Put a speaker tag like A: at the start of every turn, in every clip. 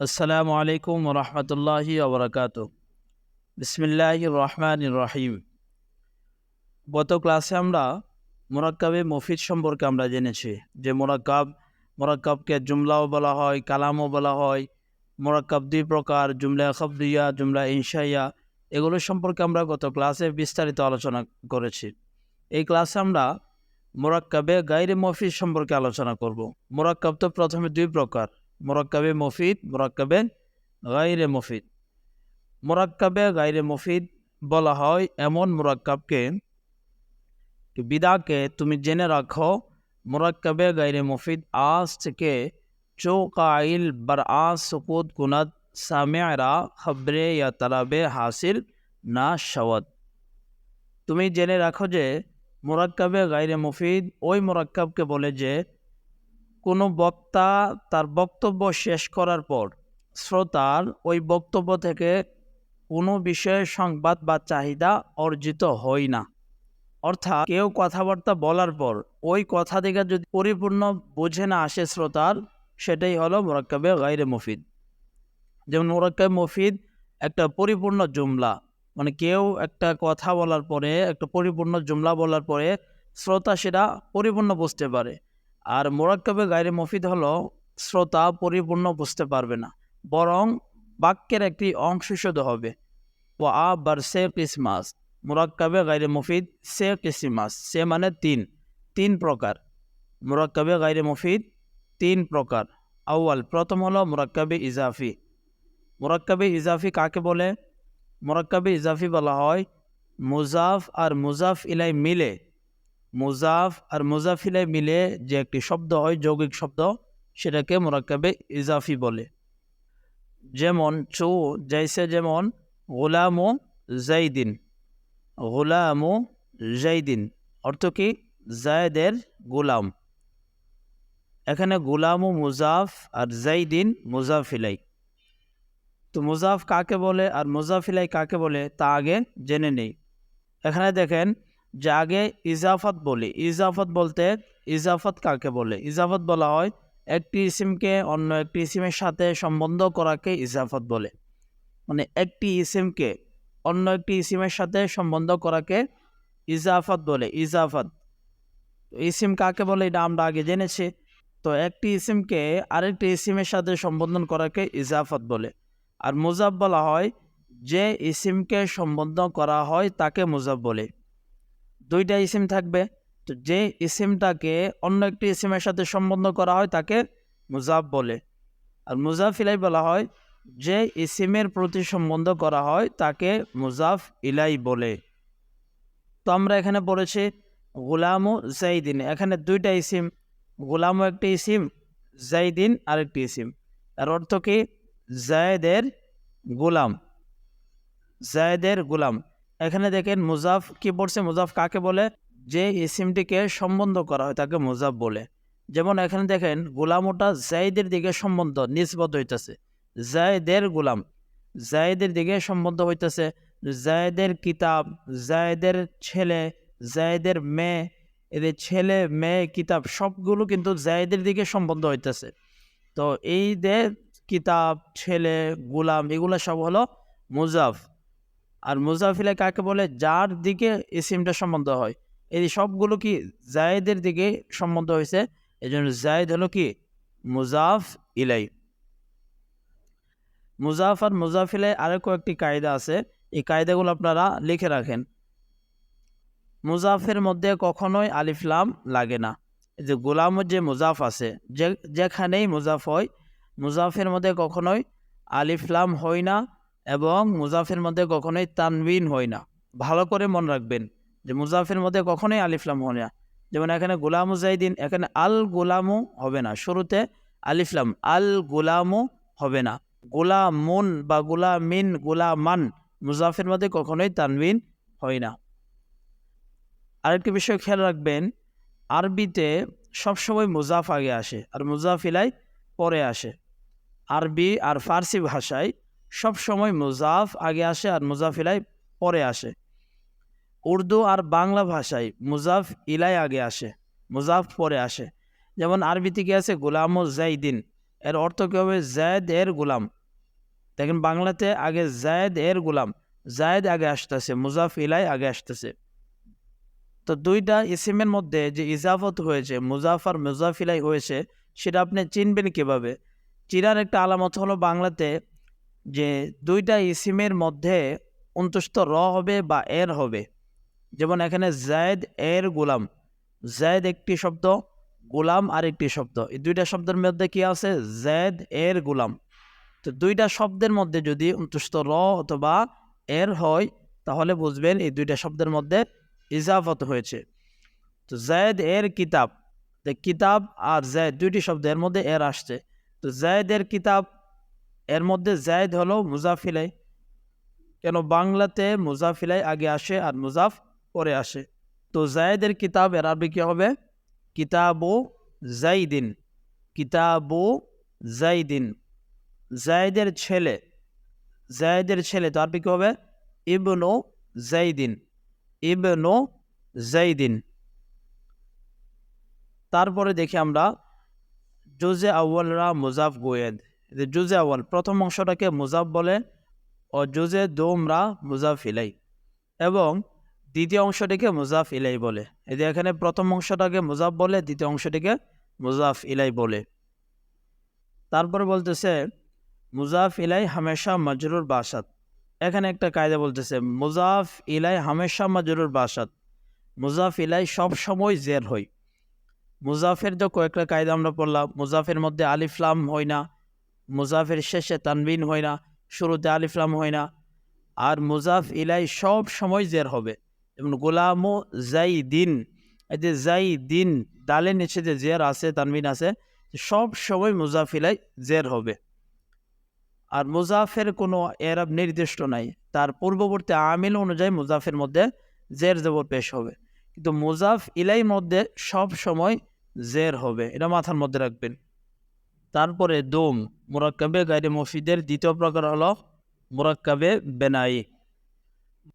A: আসসালামু আলাইকুম রহমতুল্লাহি ওবরাকাত। বিসমিল্লাহির রহমানির রহিম। গত ক্লাসে আমরা মুরাক্কাবে মফিদ সম্পর্কে আমরা জেনেছি যে মুরাক্কাবকে জুমলাও বলা হয়, কালামও বলা হয়। মুরাক্কাব দুই প্রকার, জুমলা খাবরিয়া, জুমলা ইনশাইয়া। এগুলো সম্পর্কে আমরা গত ক্লাসে বিস্তারিত আলোচনা করেছি। এই ক্লাসে আমরা মুরাক্কাবে গায়রে মফিদ সম্পর্কে আলোচনা করব। মুরাক্কাব তো প্রথমে দুই প্রকার, মুরাক্কাবে মফিদ, মুরাক্কাবে গায়রে মফিদ। মুরাক্কাবে গায়রে মফিদ বলা হয় এমন মুরাক্কাবকে, বিদাকে তুমি জেনে রাখো। মুরাক্কাবে গায়রে মফিদ আজ থেকে চৌকাইল বার আজ সুকুত কুনাত সামেরা খবরে ইয়া তালাবে হাসিল না শাওয়াত। তুমি জেনে রাখো যে মুরাক্কাবে গায়রে মফিদ ওই মুরাক্কাবকে বলে যে কোনো বক্তা তার বক্তব্য শেষ করার পর শ্রোতার ওই বক্তব্য থেকে কোনো বিষয়ে সংবাদ বা চাহিদা অর্জিত হয় না। অর্থাৎ কেউ কথাবার্তা বলার পর ওই কথা থেকে যদি পরিপূর্ণ বুঝে না আসে শ্রোতার, সেটাই হলো মুরাক্কাবে গায়রে মফিদ। যেমন মুরাক্কাবে মফিদ একটা পরিপূর্ণ জুমলা, মানে কেউ একটা কথা বলার পরে, একটা পরিপূর্ণ জুমলা বলার পরে শ্রোতা সেটা পরিপূর্ণ বুঝতে পারে। আর মুরাক্কাবে গায়রে মফিদ হলো শ্রোতা পরিপূর্ণ বুঝতে পারবে না, বরং বাক্যের একটি অংশ শুধু হবে। ওয়া বার সে কিসমাস, মুরাক্কাবে গায়রে মফিদ সে কিসমাস, সে মানে তিন প্রকার। মুরাক্কাবে গায়রে মফিদ তিন প্রকার। আউয়াল, প্রথম হলো মুরাক্কাবে ইজাফি। মুরাক্কাবে ইজাফি কাকে বলে? মুরাক্কাবে ইজাফি বলা হয় মুজাফ আর মুজাফ ইলাই মিলে, মুজাফ আর মুজাফ ইলাই মিলে যে একটি শব্দ হয়, যৌগিক শব্দ, সেটাকে মুরাক্কাবে ইজাফি বলে। যেমন জৈসে, যেমন গোলামু জাইদিন, গোলামু জাইদিন অর্থ কি? জায়দের গোলাম। এখানে গোলামু মুজাফ আর জাইদিন মুজাফিলাই। তো মুজাফ কাকে বলে আর মুজাফিলাই কাকে বলে তা আগে জেনে নেই। এখানে দেখেন যে আগে ইজাফত বলি। ইজাফত বলতে ইজাফত কাকে বলে? ইজাফত বলা হয় একটি ইসিমকে অন্য একটি ইসিমের সাথে সম্বন্ধ করাকে ইজাফত বলে। মানে একটি ইসিমকে অন্য একটি ইসিমের সাথে সম্বন্ধ করাকে ইজাফত বলে। ইজাফত ইসিম কাকে বলে এটা আমরা আগে জেনেছি। তো একটি ইসিমকে আরেকটি ইসিমের সাথে সম্বোধন করাকে ইজাফত বলে। আর মুজাফ বলা হয় যে ইসিমকে সম্বোধন করা হয় তাকে মুজাফ বলে। দুইটা ইসিম থাকবে, তো যে ইসিমটাকে অন্য একটি ইসিমের সাথে সম্বোধন করা হয় তাকে মুজাফ বলে। আর মুজাফ ইলাই বলা হয় যে ইসিমের প্রতি সম্বন্ধ করা হয় তাকে মুজাফ ইলাই বলে। তো আমরা এখানে পড়েছি গোলামু জাইদিন, এখানে দুইটা ইসিম, গোলামু একটি ইসিম, জাইদিন আরেকটি ইসিম। এর অর্থ কি? জায়দের গোলাম, জায়দের গোলাম। এখানে দেখেন মুজাফ কি পড়ছে, মুজাফ কাকে বলে? যে ইসিমটিকে সম্বন্ধ করা হয় তাকে মুজাফ বলে। যেমন এখানে দেখেন গোলামটা জায়দের দিকে সম্বন্ধ নিসবত হইতেছে, জায়দের গোলাম, জায়দের দিকে সম্বন্ধ হইতেছে। জায়দের কিতাব, জায়দের ছেলে, জায়দের মেয়ে, এদের ছেলে মেয়ে কিতাব সবগুলো কিন্তু জায়দের দিকে সম্বন্ধ হইতেছে। তো এই যে কিতাব, ছেলে, গোলাম এগুলো সব হলো মুজাফ। আর মুজাফিলে কাকে বলে? যার দিকে ইসিমটা সম্বন্ধ হয়। এই সবগুলো কি জায়েদের দিকে সম্বন্ধ হয়েছে, এই জন্য জায়েদ হলো কি মুজাফ ইলাই। মুজাফ আর মুজাফিলে আরো কয়েকটি কায়দা আছে, এই কায়দাগুলো আপনারা লিখে রাখেন। মুজাফের মধ্যে কখনোই আলিফ লাম লাগে না। এই যে গোলামের যে মুজাফ আছে, যেখানেই মুজাফ হয়, মুজাফের মধ্যে কখনোই আলিফ লাম হয় না এবং মুজাফের মধ্যে কখনোই তানবিন হয় না। ভালো করে মনে রাখবেন যে মুজাফের মধ্যে কখনোই আলিফ লাম হয় না। যেমন এখানে গোলামু জাইদিন, এখানে আল গোলামু হবে না, শুরুতে আলিফ লাম, আল গোলামু হবে না। গোলামুন বা গোলামিন, গোলামান, মুজাফের মধ্যে কখনোই তানবিন হয় না। আরেকটি বিষয় খেয়াল রাখবেন, আরবিতে সবসময় মুজাফ আগে আসে আর মুজাফিলাই পরে আসে। আরবি আর ফার্সি ভাষায় সবসময় মুজাফ আগে আসে আর মুজাফিলাই পরে আসে। উর্দু আর বাংলা ভাষায় মুজাফ ইলাই আগে আসে, মুজাফ পরে আসে। যেমন আরবিতে কি আছে? গোলামু জাইদিন, এর অর্থ কী হবে? জায়দ এর গোলাম। দেখেন বাংলাতে আগে জায়দ এর গোলাম, জায়দ আগে আসতেছে, মুজাফ ইলাই আগে আসতেছে। তো দুইটা ইসিমের মধ্যে যে ইজাফত হয়েছে, মুজাফ আর মুজাফ ইলাই হয়েছে, সেটা আপনি চিনবেন কিভাবে? চিনার একটা আলামত হলো বাংলাতে যে দুইটা ইসিমের মধ্যে অন্তস্থ র হবে বা এর হবে। যেমন এখানে জায়দ এর গোলাম, জায়দ একটি শব্দ, গোলাম আর একটি শব্দ। এই দুইটা শব্দের মধ্যে কি আছে? জায়দ এর গোলাম। তো দুইটা শব্দের মধ্যে যদি অন্তস্থ র অথবা এর হয়, তাহলে বুঝবেন এই দুইটা শব্দের মধ্যে ইজাফত হয়েছে। তো জায়দ এর কিতাব, কিতাব আর জায়দ দুইটি শব্দ, এর মধ্যে এর আসছে। তো জায়দ এর কিতাব, এর মধ্যে জায়দ হলো মুজাফ ইলাই। কেন বাংলাতে মুজাফ ইলাই আগে আসে আর মুজাফ পরে আসে। তো জায়দের কিতাব এর আরবি কি হবে? কিতাবু জাইদিন, কিতাবু জাইদিন। জায়দের ছেলে, জায়দের ছেলে তো আরবি কি হবে? ইবনু জাইদিন, ইবনু জাইদিন। তারপরে দেখি আমরা জুজে আউয়ালরা মুজাফ গোয়েদ। জুজে আউয়াল প্রথম অংশটাকে মুজাফ বলে ও জুজে দোমরা মুজাফ ইলাই, এবং দ্বিতীয় অংশটিকে মুজাফ ইলাই বলে। এদের এখানে প্রথম অংশটাকে মুজাফ বলে, দ্বিতীয় অংশটিকে মুজাফ ইলাই বলে। তারপর বলতেছে মুজাফ ইলাই হামেশা মাজরুর বাসাত। এখানে একটা কায়দা বলতেছে মুজাফ ইলাই হামেশা মাজরুর বাসাত, মুজাফ ইলাই সব সময় জের হয়। মুজাফের যে কয়েকটা কায়দা আমরা পড়লাম, মুজাফের মধ্যে আলিফলাম হয় না, মুজাফের শেষে তানবিন হয় না, শুরুতে আলিফলাম হয় না, আর মুজাফ ইলাই সব সময় জের হবে। যেমন গোলামু জাইদিন, এই যে জাইদিন দালের নিচে যে জের আছে, তানবিন আছে, সব সময় মুজাফ ইলাই জের হবে। আর মুজাফের কোনো এরাব নির্দিষ্ট নাই, তার পূর্ববর্তী আমিল অনুযায়ী মুজাফের মধ্যে জের জবর পেশ হবে, কিন্তু মুজাফ ইলাই মধ্যে সব সময় জের হবে, এটা মাথার মধ্যে রাখবেন। তারপরে দোম, মুরাক্কাবে গায়রে মুফিদের দ্বিতীয় প্রকার হলো মুরাক্কাবে বেনাই।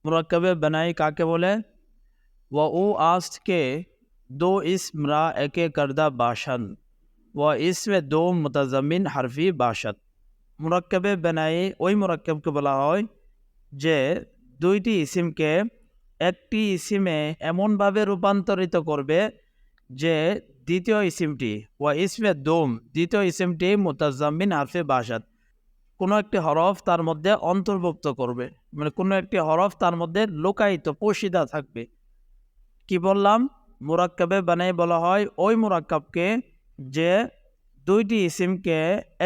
A: মুরাক্কাবে বেনাই কাকে বলে? ওয়া ও আস্ত के दो इस्म रा एके करदा बाशन व इसमें दो मुतज़म्मिन हरफी बाशत। মুরাক্কাবে বেনাই ওই মুরাক্কাবকে বলা হয় যে দুইটি ইসিমকে একটি ইসিমে এমনভাবে রূপান্তরিত করবে যে দ্বিতীয় ইসিমটি, ওয়া ইসমে দোম, দ্বিতীয় ইসিমটি মুতাজাম্মিন হারফে বাসাত, কোনো একটি হরফ তার মধ্যে অন্তর্ভুক্ত করবে, মানে কোনো একটি হরফ তার মধ্যে লুকায়িত পোশিদা থাকবে। কি বললাম? মুরাক্কাবে বানাই বলা হয় ওই মুরাক্কাবকে যে দুইটি ইসিমকে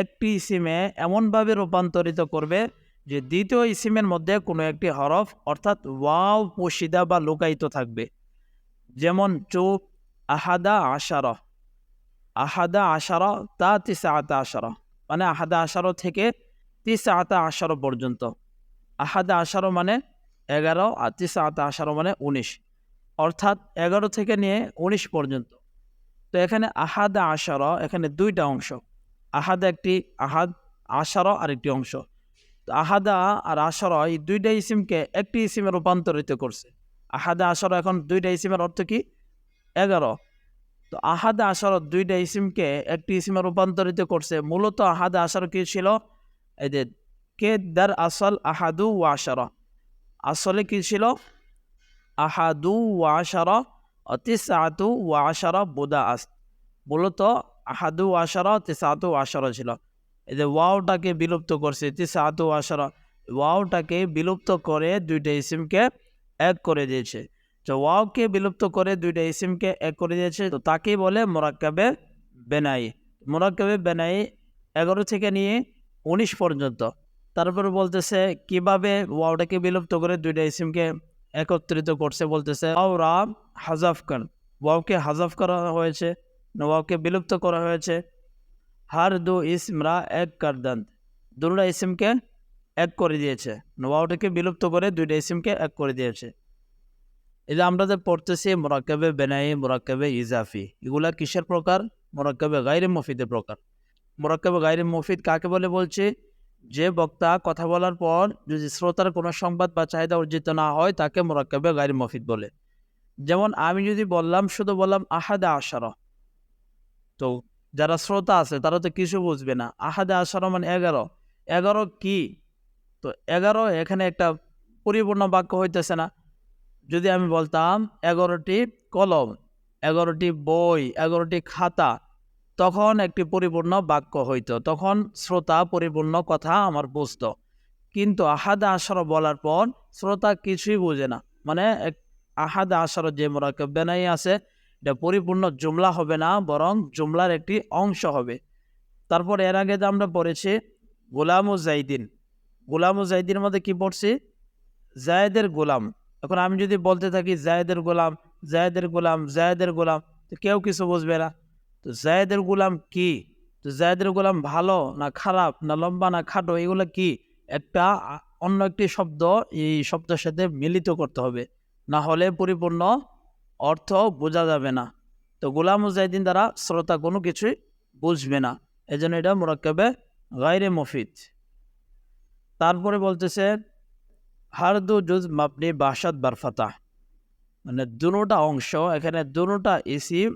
A: একটি ইসিমে এমনভাবে রূপান্তরিত করবে যে দ্বিতীয় ইসিমের মধ্যে কোনো একটি হরফ অর্থাৎ ওয়াও পোশিদা বা লুকায়িত থাকবে। যেমন চুপ, আহাদা আশারা, আহাদা আশারা তা তিসআতা আশারা, মানে আহাদা আশারা থেকে তিসআতা আশারা পর্যন্ত। আহাদা আশারা মানে 11 আর তিসআতা আশারা মানে 19, অর্থাৎ 11 থেকে নিয়ে 19 পর্যন্ত। তো এখানে আহাদা আশারা, এখানে দুইটা অংশ, আহাদা একটি, আহাদ আশারা আরেকটি অংশ। তো আহাদা আর আশারা এই দুইটা ইসিমকে একটি ইসিমে রূপান্তরিত করছে। আহাদা আশারা এখন দুইটা ইসিমের অর্থ কি? 11। তো আহাদা আশারা দুইটা ইসিমকে একটি ইসিমে রূপান্তরিত করছে। মূলত আহাদা আশারা কি ছিল? এই যে কে দার আসল আহাদু ওয়া আশারা, আসলে কি ছিল? আহাদু ওয়া আশারা তিসআতু ওয়া আশারা বুদা আস, মূলত আহাদু ওয়া আশারা তিসআতু ওয়া আশারা ছিল। এই যে ওয়াওটাকে বিলুপ্ত করছে, তিসআতু ওয়া আশারা, ওয়াওটাকে বিলুপ্ত করে দুইটা ইসিমকে এক করে দিয়েছে। তো ওয়াওকে বিলুপ্ত করে দুইটা ইসিমকে এক করে দিয়েছে, তো তাকেই বলে মুরাক্কাবে বেনাই। মুরাক্কাবে বেনাই 11 থেকে নিয়ে 19 পর্যন্ত। তারপরে বলতেছে কিভাবে ওয়াওটাকে বিলুপ্ত করে দুইটা ইসিমকে একত্রিত করছে। বলতেছে ওয়াওরা হাজাফ কান, ওয়াওকে হাজাফ করা হয়েছে, ওয়াওকে বিলুপ্ত করা হয়েছে। হার দু ইসমরা এক কারদান, দুটা ইসিমকে এক করে দিয়েছে, ওয়াওটাকে বিলুপ্ত করে দুইটা ইসিমকে এক করে দিয়েছে। এটা আমরা যে পড়তেছি মুরাক্কাবে বেনাই, মুরাক্কাবে ইজাফি, এগুলা কিসের প্রকার? মুরাক্কাবে গায়রে মুফিদের প্রকার। মুরাক্কাবে গায়রে মুফিদ কাকে বলে বলছে? যে বক্তা কথা বলার পর যদি শ্রোতার কোনো সংবাদ বা চাহিদা অর্জিত না হয় তাকে মুরাক্কাবে গায়রে মুফিদ বলে। যেমন আমি যদি বললাম, শুধু বললাম আহাদা আশারা, তো যারা শ্রোতা আছে তারা তো কিছু বুঝবে না। আহাদে আশারা মানে 11, 11 কি? তো 11 এখানে একটা পরিপূর্ণ বাক্য হইতেছে না। যদি আমি বলতাম 11টি কলম, 11টি বই, 11টি খাতা, তখন একটি পরিপূর্ণ বাক্য হইতো, তখন শ্রোতা পরিপূর্ণ কথা আমার বুঝতো। কিন্তু আহাদে আশারা বলার পর শ্রোতা কিছুই বোঝে না। মানে আহাদে আশারা যে মুরাক্কাব বেনাই আছে এটা পরিপূর্ণ জুমলা হবে না, বরং জুমলার একটি অংশ হবে। তারপর এর আগে যে আমরা পড়েছি গোলাম ও জাইদিন, গোলাম ও জাইদিনের মধ্যে কি পড়ছি? জায়েদের গোলাম। এখন আমি যদি বলতে থাকি জায়েদের গোলাম, জায়েদের গোলাম, জায়েদের গোলাম, তো কেউ কিছু বুঝবে না। তো জায়েদের গোলাম কি? তো জায়েদের গোলাম ভালো না খারাপ না লম্বা না খাটো, এগুলো কি? একটা অন্য একটি শব্দ এই শব্দের সাথে মিলিত করতে হবে, না হলে পরিপূর্ণ অর্থ বোঝা যাবে না। তো গোলাম ও জাইদিন দ্বারা শ্রোতা কোনো কিছুই বুঝবে না, এজন্য এটা মুরাক্কাবে গায়রে মুফিদ। তারপরে বলতেছে হারদু জুজ মাবনি বাসাত বারফাতা, মানে দুটা অংশ, এখানে দুটা ইসিম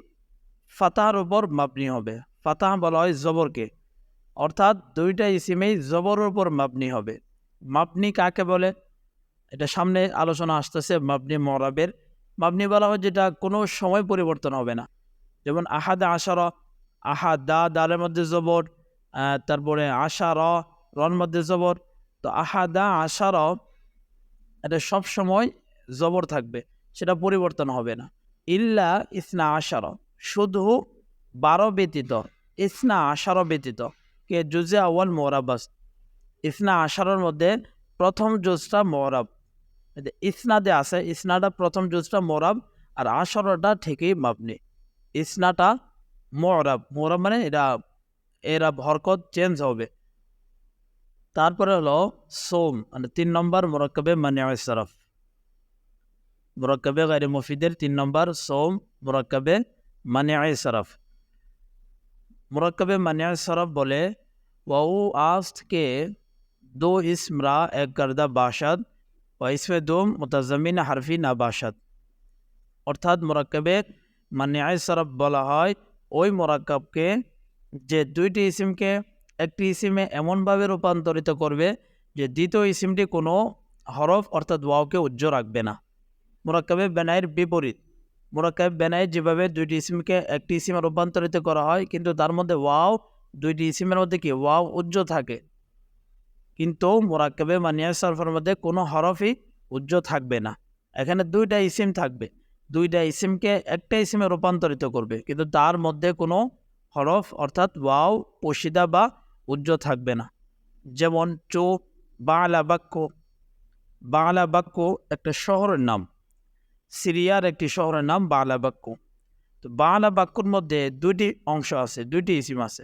A: ফাতাহার উপর মাবনি হবে। ফাতাহা বলা হয় জবরকে, অর্থাৎ দুইটা ইসিমেই জবরের উপর মাবনি হবে। মাবনি কাকে বলে এটা সামনে আলোচনা আসতেছে। মাবনি মরাবের মাবনি বলা হয় যেটা কোনো সময় পরিবর্তন হবে না। যেমন আহাদা আশারা, আহাদ দা দালের মধ্যে জবর, তারপরে আশারা রন মধ্যে জবর। তো আহাদা আশারা এটা সব সময় জবর থাকবে, সেটা পরিবর্তন হবে না। ইল্লা ইসনা আশারা, শুধু 12 ব্যতীত, ইসনা আশারা ব্যতীত। কে জুজে আওয়াল মোরাবাস, ইসনা আশারার মধ্যে প্রথম জুজটা মোরাব, ইসনাদে আছে, ইসনাটা প্রথম জুজটা মোরাব আর আশারাটা ঠিকই মাবনি। ইসনাটা মোরাব, মোরাব মানে এরা হরকত চেঞ্জ হবে। তারপরে হলো সোম, মানে 3 নম্বর মুরাক্কাবে মানিআ সরফ, মুরাক্কাবে গায়রে মুফিদের 3 নম্বর সোম মুরাক্কাবে মানিআ সরফ। মুরাক্কাবে মানিআ সরফ বলে ওয়াউ আস্ত के 2 इस्म रा एक गर्दा बाशाद व इसमें 2 मुतज़म्मिन हरफी ना बाशाद। অর্থাৎ মুরাক্কাবে মানিআ সরফ বলা হয় ওই মুরাক্কাবকে যে দুইটি ইসিমকে একটি ইসিমে এমনভাবে রূপান্তরিত করবে যে দ্বিতীয় ইসিমটি কোনো হরফ অর্থাৎ ওয়াওকে উজ্জ্ব রাখবে না। মুরাক্কাবে বেনাইয়ের বিপরীত, মুরাক্কাবে বেনাই যেভাবে দুইটি ইসিমকে একটি ইসিমে রূপান্তরিত করা হয় কিন্তু তার মধ্যে ওয়াও, দুইটি ইসিমের মধ্যে কি ওয়াও উজ্জ্ব থাকে, কিন্তু মুরাক্কাবে মানিআ সরফের মধ্যে কোনো হরফই উজ্জ্ব থাকবে না। এখানে দুইটা ইসিম থাকবে, দুইটা ইসিমকে একটা ইসিমে রূপান্তরিত করবে কিন্তু তার মধ্যে কোনো হরফ অর্থাৎ ওয়াও পোশিদা বা উজ্জ্ব থাকবে না। যেমন চো বাংলা বাক্য, বাংলা বাক্য একটা শহরের নাম, সিরিয়ার একটি শহরের নাম বাংলা বাক্য। তো বাংলা বাক্যর মধ্যে দুইটি অংশ আছে, দুইটি ইসিম আছে।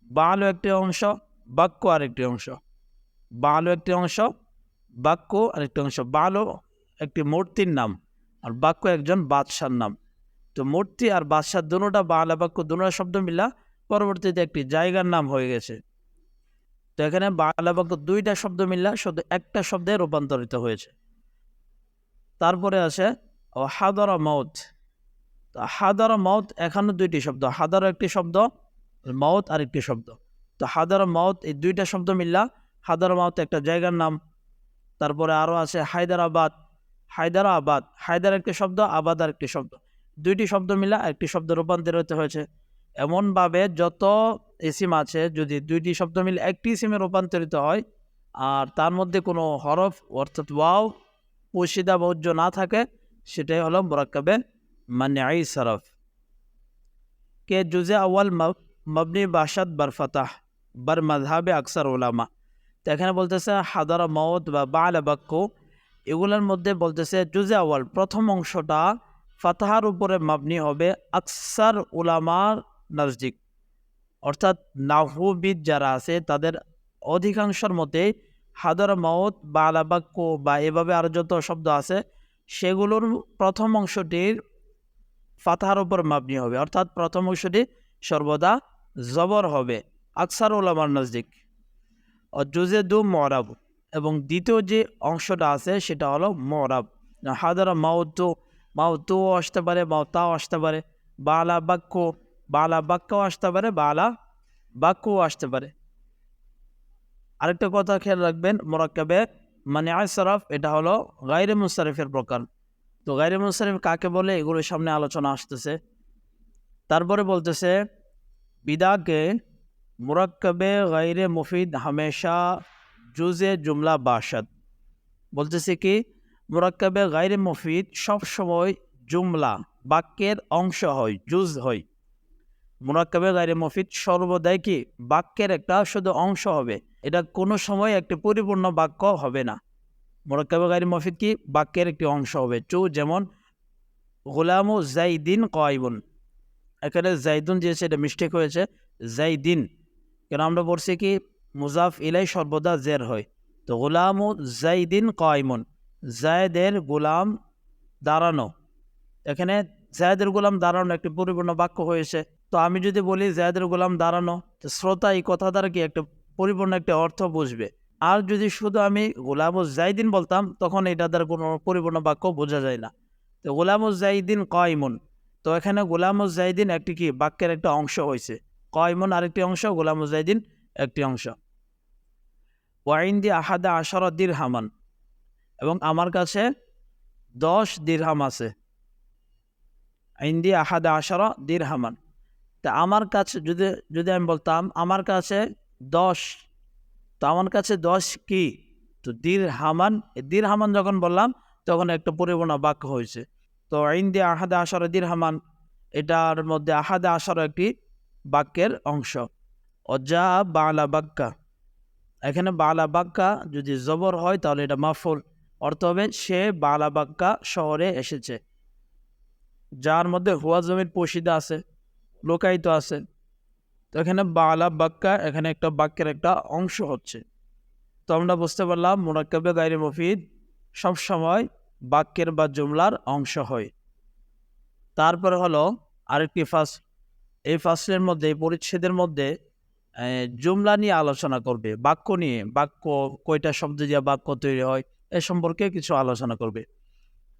A: বাংলা একটি অংশ, বাক্য আরেকটি অংশ। বাংলা একটি অংশ, বাক্য আরেকটি অংশ। বাংলা একটি মূর্তির নাম আর বাক্য একজন বাদশার নাম। তো মূর্তি আর বাদশাহ দুটোটা বাংলা বাক্য, দুটোটা শব্দ মিলা পরবর্তীতে একটি জায়গার নাম হয়ে গেছে। তো এখানে বাংলা বাক্য দুইটা শব্দ মিললা শুধু একটা শব্দে রূপান্তরিত হয়েছে। তারপরে আছে হাদারা মাউত। তো হাদারা মাউত এখানে দুইটি শব্দ, হাদারা একটি শব্দ, মাউত আরেকটি শব্দ। তো হাদারা মাউত এই দুইটা শব্দ মিললা হাদারা মাউত একটা জায়গার নাম। তারপরে আরও আছে হায়দারাবাদ, হায়দারাবাদ, হায়দার একটি শব্দ, আবাদ আরেকটি শব্দ, দুইটি শব্দ মিলা একটি শব্দ রূপান্তরিত হয়েছে। এমনভাবে যত ইসিম আছে যদি দুইটি শব্দ মিলে একটি ইসিমে রূপান্তরিত হয় আর তার মধ্যে কোনো হরফ অর্থাৎ ওয়াও পোশিদা বা উজ্জ্ব না থাকে সেটাই হলো মুরাক্কাবে মানিআ সরফ। কে জুজে আউয়াল মাবনি বাসাত বারফাতাহ বার মাযহাবে আকসার উলামা। তো এখানে বলতেছে হাদারা মাউত বা বাংলা বাক্য, এগুলোর মধ্যে বলতেছে জুজে আউয়াল প্রথম অংশটা ফাতাহার উপরে মাবনি হবে আকসার উলামার নজদিক, অর্থাৎ নাহবিদ যারা আছে তাদের অধিকাংশের মতে হাদারা মাউত বাংলা বাক্য বা এভাবে আরও যত শব্দ আছে সেগুলোর প্রথম অংশটির ফাতাহার উপর মাবনি হবে, অর্থাৎ প্রথম অংশটি সর্বদা জবর হবে আকসার উলামার নজদিক। জুজে দু মরাব, এবং দ্বিতীয় যে অংশটা আছে সেটা হলো মরাব। হাদারা মাউতু, মাউতুও আসতে পারে, মাউতাও আসতে পারে। বাংলা বাক্য বালা বাক্যও আসতে পারে, বালা বাক্যও আসতে পারে। আরেকটা কথা খেয়াল রাখবেন, মুরাক্কাবে মানিআ সরফ এটা হলো গায়রে মুনসারিফের প্রকার। তো গায়রে মুনসারিফ কাকে বলে এগুলোর সামনে আলোচনা আসতেছে। তারপরে বলতেছে বিদাকে মুরাক্কাবে গায়রে মুফিদ হামেশা জুজে জুমলা বাসাদ। বলতেছে কি মুরাক্কাবে গায়রে মুফিদ সবসময় জুমলা বাক্যের অংশ হয়, জুজ হয়। মুরাক্কাবে গায়রে মুফিদ সর্বদাই কি বাক্যের একটা শুধু অংশ হবে, এটা কোনো সময় একটি পরিপূর্ণ বাক্য হবে না। মুরাক্কাবে গায়রে মুফিদ কি বাক্যের একটি অংশ হবে। যেমন গোলামু জাইদিন কায়িমুন, এখানে জাইদুন দিয়েছে, এটা মিস্টেক হয়েছে, জাইদিন। কেন আমরা বলছি কি মুজাফ ইলাই সর্বদা জের হয়। তো গোলামু জাইদিন কায়িমুন, জায়দের গোলাম দাঁড়ানো, এখানে জায়দের গোলাম দাঁড়ানো একটি পরিপূর্ণ বাক্য হয়েছে। তো আমি যদি বলি জায়দের গোলাম দাঁড়ানো, তো শ্রোতা এই কথা দ্বারা কি একটা পরিপূর্ণ একটা অর্থ বুঝবে। আর যদি শুধু আমি গোলামু জাইদিন বলতাম তখন এটা দ্বারা কোনো পরিপূর্ণ বাক্য বোঝা যায় না। তো গোলামু জাইদিন কায়িমুন, তো এখানে গোলামু জাইদিন একটি কি বাক্যের একটা অংশ হয়েছে, কায়িমুন আরেকটি অংশ, গোলামু জাইদিন একটি অংশ। ওয়াইন্দি আহাদা আশারা দিরহামান, এবং আমার কাছে 10 দিরহাম আছে। ইন্দি আহাদা আশারা দিরহামান, তা আমার কাছে যদি যদি আমি বলতাম আমার কাছে 10, তো আমার কাছে 10 কি, তো দিরহামান যখন বললাম তখন একটা পরিপূর্ণ বাক্য হয়েছে। তো ইন্দি আহাদা আশারা দিরহামান, এটার মধ্যে আহাদা আশারা একটি বাক্যের অংশ। অজা বালা বাক্কা, এখানে বালা বাক্কা যদি জবর হয় তাহলে এটা মাফুল, অর্থ হবে সে বালা বাক্কা শহরে এসেছে, যার মধ্যে হুয়া জমির পোশিদা আছে, লোকায়িত আছে। তো এখানে বালা বাক্কা এখানে একটা বাক্যের একটা অংশ হচ্ছে। তো আমরা বুঝতে পারলাম মুরাক্কাবে গায়রে মুফিদ সবসময় বাক্যের বা জুমলার অংশ হয়। তারপরে হলো আরেকটি ফাসল, এই ফাসলের মধ্যে এই পরিচ্ছেদের মধ্যে জুমলা নিয়ে আলোচনা করবে, বাক্য নিয়ে, বাক্য কয়টা শব্দ দিয়ে বাক্য তৈরি হয় এ সম্পর্কে কিছু আলোচনা করবে।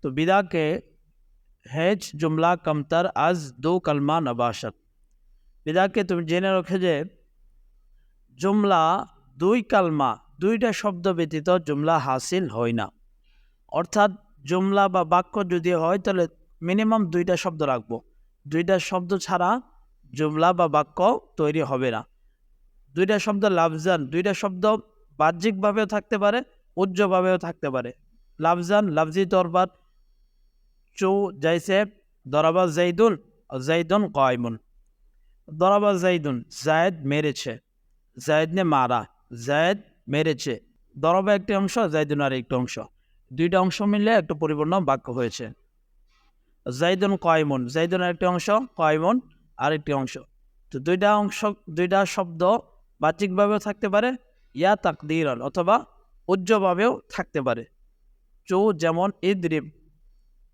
A: তো বিদাকে হেজ জুমলা কমতার আজ দো কালমা নবাসত, বিদাকে তুমি জেনে রাখো যে জুমলা 2 কালমা, 2টা শব্দ ব্যতীত জুমলা হাসিল হয় না। অর্থাৎ জুমলা বা বাক্য যদি হয় তাহলে মিনিমাম 2টা শব্দ রাখবো, 2টা শব্দ ছাড়া জুমলা বা বাক্য তৈরি হবে না। 2টা শব্দ লাফজান, 2টা শব্দ বাহ্যিকভাবেও থাকতে পারে, উজ্জ্বভাবেও থাকতে পারে। লাফজান লাফজি তরবার, জैसे দরাবা জাইদুন জাইদুন কায়িমুন, দরাবা জাইদুন জায়েদ মেরেছে, জায়েদ নে মারা, জায়েদ মেরেছে। দরাবা একটি অংশ, জাইদুন আর একটি অংশ, 2টা অংশ মিলে একটা পরিপূর্ণ বাক্য হয়েছে। জাইদুন কায়িমুন, জাইদুন আরেকটি অংশ, কায়িমুন আরেকটি অংশ। তো 2টা অংশ, 2টা শব্দ বাহ্যিকভাবেও থাকতে পারে, ইয়া তাকদিরান অথবা উজ্জ্বভাবেও থাকতে পারে। যেমন ইদরিব,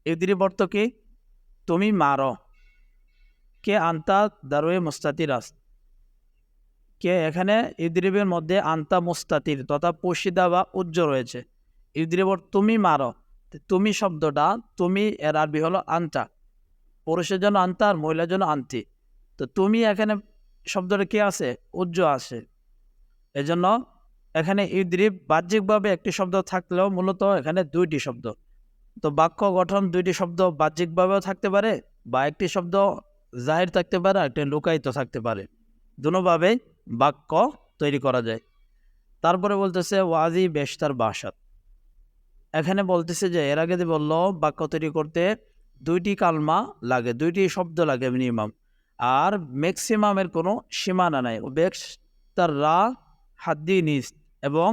A: ইদরিব অর্থ কি তুমি মারো, কে আন্তা দারোয়ে মুস্তাতিরাস, কে এখানে ইদরিবের মধ্যে আন্তা মুস্তাতির তথা পোশিদা বা উজ্জ্ব রয়েছে। ইদরিব তুমি মারো, তুমি শব্দটা তুমি এর আরবি হলো আন্তা, পুরুষের জন্য আন্তা আর মহিলার জন্য আন্তি। তো তুমি এখানে শব্দটা কি আছে, উজ্জ্ব আছে, এজন্য এখানে ইদরিব বাহ্যিকভাবে একটি শব্দ থাকলেও মূলত এখানে 2টি শব্দ। তো বাক্য গঠন 2টি শব্দ বাহ্যিকভাবেও থাকতে পারে বা একটি শব্দ জাহির থাকতে পারে আর একটি লুকায়িত থাকতে পারে, দুটোভাবেই বাক্য তৈরি করা যায়। তারপরে বলতেছে ওয়াজি বেশতার বাসাত, এখানে বলতেছে যে এর আগে বললো বাক্য তৈরি করতে 2টি কালমা লাগে, 2টি শব্দ লাগে মিনিমাম, আর ম্যাক্সিমামের কোনো সীমানা নাই। বেশতার রা হাদ্দি নিস, এবং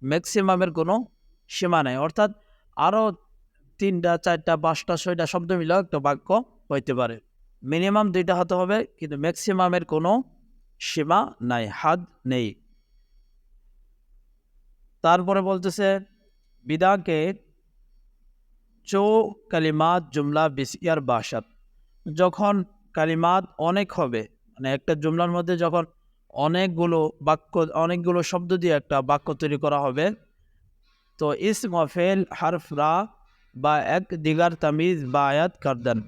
A: ম্যাক্সিমামের কোনো সীমা নাই, অর্থাৎ আরও 3টা 4টা 5টা 6টা শব্দ মিলেও একটা বাক্য হইতে পারে। মিনিমাম 2টা হতে হবে, কিন্তু ম্যাক্সিমামের কোনো সীমা নাই, হাদ নেই। তারপরে বলতেছে বিদাকে কালিমাত জুমলা বিসিয়ার বাসাত, যখন কালিমাত অনেক হবে, মানে একটা জুমলার মধ্যে যখন অনেকগুলো বাক্য, অনেকগুলো শব্দ দিয়ে একটা বাক্য তৈরি করা হবে, তো ইসম ফেল হারফ রা বা এক দিগার তামিজ বা আয়াত কারদান,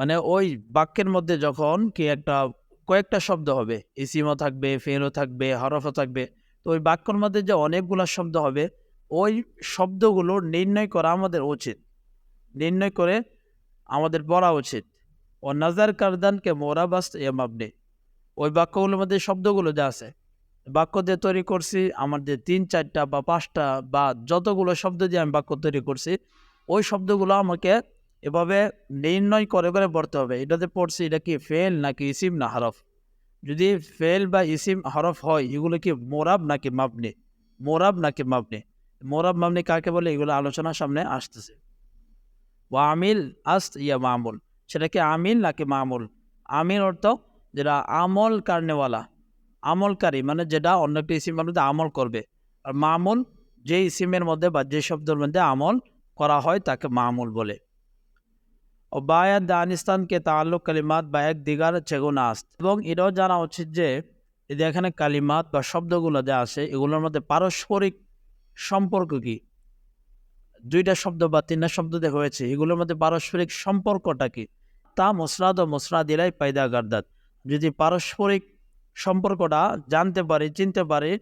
A: মানে ওই বাক্যের মধ্যে যখন কি একটা কয়েকটা শব্দ হবে, ইসিমও থাকবে, ফেলও থাকবে, হরফও থাকবে, তো ওই বাক্যের মধ্যে যে অনেকগুলো শব্দ হবে, ওই শব্দগুলো নির্ণয় করা আমাদের উচিত, নির্ণয় করে আমাদের পড়া উচিত। ও নাজার কারদানকে মোরাবাস্ত এ মাবনে, ওই বাক্যগুলোর মধ্যে শব্দগুলো যা আছে, বাক্য দিয়ে তৈরি করছি আমাদের 3-4টা বা 5টা বা যতগুলো শব্দ দিয়ে আমি বাক্য তৈরি করছি, ওই শব্দগুলো আমাকে এভাবে নির্ণয় করে করে পড়তে হবে। এটাতে পড়ছি এটা কি ফেল নাকি ইসিম না হরফ। যদি ফেল বা ইসিম হরফ হয়, এগুলো কি মোরাব নাকি মাবনি, মোরাব নাকি মাবনি, মোরাব মাবনি কাকে বলে, এগুলো আলোচনা সামনে আসতেছে। ওয়া আমিল আস্ত ইয়া মামুল, সেটা কি আমিল নাকি মামুল। আমিল অর্থ যেটা আমল কারণেওয়ালা, আমলকারী, মানে যেটা অন্য একটা ইসিমের মধ্যে আমল করবে। আর মামুল যে ইসিমের মধ্যে বা যে শব্দের মধ্যে আমল করা হয় তাকে মামুল বলে। ও বায়াত দানিস্তানকে তাল্লুক কালিমাত বা এক দিগার চেগুনা আস্ত, এবং এটাও জানা উচিত যে এই যে এখানে কালিমাত বা শব্দগুলো যা আছে এগুলোর মধ্যে পারস্পরিক সম্পর্ক কি, 2টা শব্দ বা 3টা শব্দ দিয়ে হয়েছে, এগুলোর মধ্যে পারস্পরিক সম্পর্কটা কি। তা মুসনাদ ও মুসনাদ ইলাই পায়দা গার্দাত, যদি পারস্পরিক সম্পর্কটা জানতে পারি, চিনতে পারি,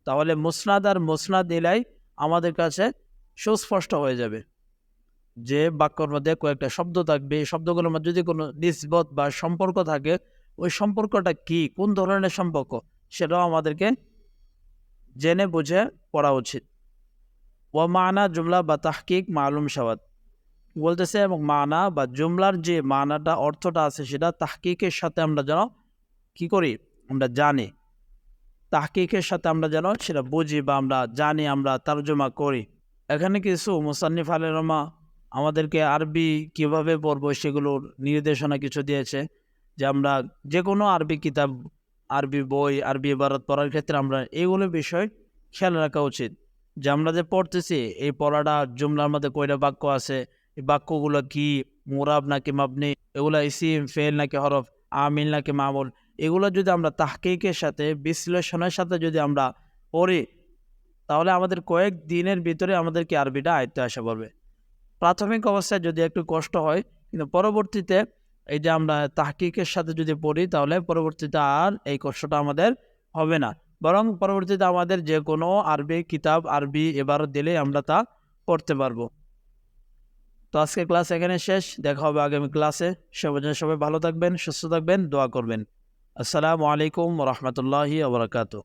A: তাহলে মুসনাদ আর মুসনাদ ইলাই আমাদের কাছে সুস্পষ্ট হয়ে যাবে। যে বাক্যর মধ্যে কয়েকটা শব্দ থাকবে, এই শব্দগুলোর মধ্যে যদি কোনো নিসবত বা সম্পর্ক থাকে, ওই সম্পর্কটা কি, কোন ধরনের সম্পর্ক, সেটাও আমাদেরকে জেনে বুঝে পড়া উচিত। ওয়া মানা জুমলা বা তাহকিক মালুম শাওয়াত, বলতেছে এবং মানা বা জুমলার যে মানাটা অর্থটা আছে সেটা তাহকিকের সাথে আমরা যেন কি করি, আমরা জানি, তাহকিকের সাথে আমরা যেন সেটা বুঝি বা আমরা জানি, আমরা তরজমা করি। এখানে কিছু মুসান্নিফ আলেমা আমাদেরকে আরবি কিভাবে পড়বো সেগুলোর নির্দেশনা কিছু দিয়েছে, যে আমরা যে কোনো আরবি কিতাব, আরবি বই, আরবি ইবারত পড়ার ক্ষেত্রে আমরা এগুলো বিষয় খেয়াল রাখা উচিত। যে আমরা যে পড়তেছি এই পড়াটা জুমলার মধ্যে কয়টা বাক্য আছে, এই বাক্যগুলো কি মুরাব নাকি মাবনি, এগুলো ইসিম ফেল নাকি হরফ, আমিল নাকি মামুল, এগুলো যদি আমরা তাহকিকের সাথে বিশ্লেষণের সাথে যদি আমরা পড়ি, তাহলে আমাদের কয়েক দিনের ভিতরে আমাদেরকে আরবিটা আয়ত্তে আসা পড়বে। প্রাথমিক অবস্থায় যদি একটু কষ্ট হয়, কিন্তু পরবর্তীতে এই যে আমরা তাহকিকের সাথে যদি পড়ি, তাহলে পরবর্তীতে আর এই কষ্টটা আমাদের হবে না, বরং পরবর্তীতে আমাদের যে কোনো আরবি কিতাব, আরবি এবারত দিলে আমরা তা পড়তে পারবো। তো আজকে ক্লাস এখানে শেষ, দেখা হবে আগামী ক্লাসে। সবাই ভালো থাকবেন, সুস্থ থাকবেন, দোয়া করবেন। আসসালামু আলাইকুম ওয়া রাহমাতুল্লাহি ওয়া বারাকাতুহু।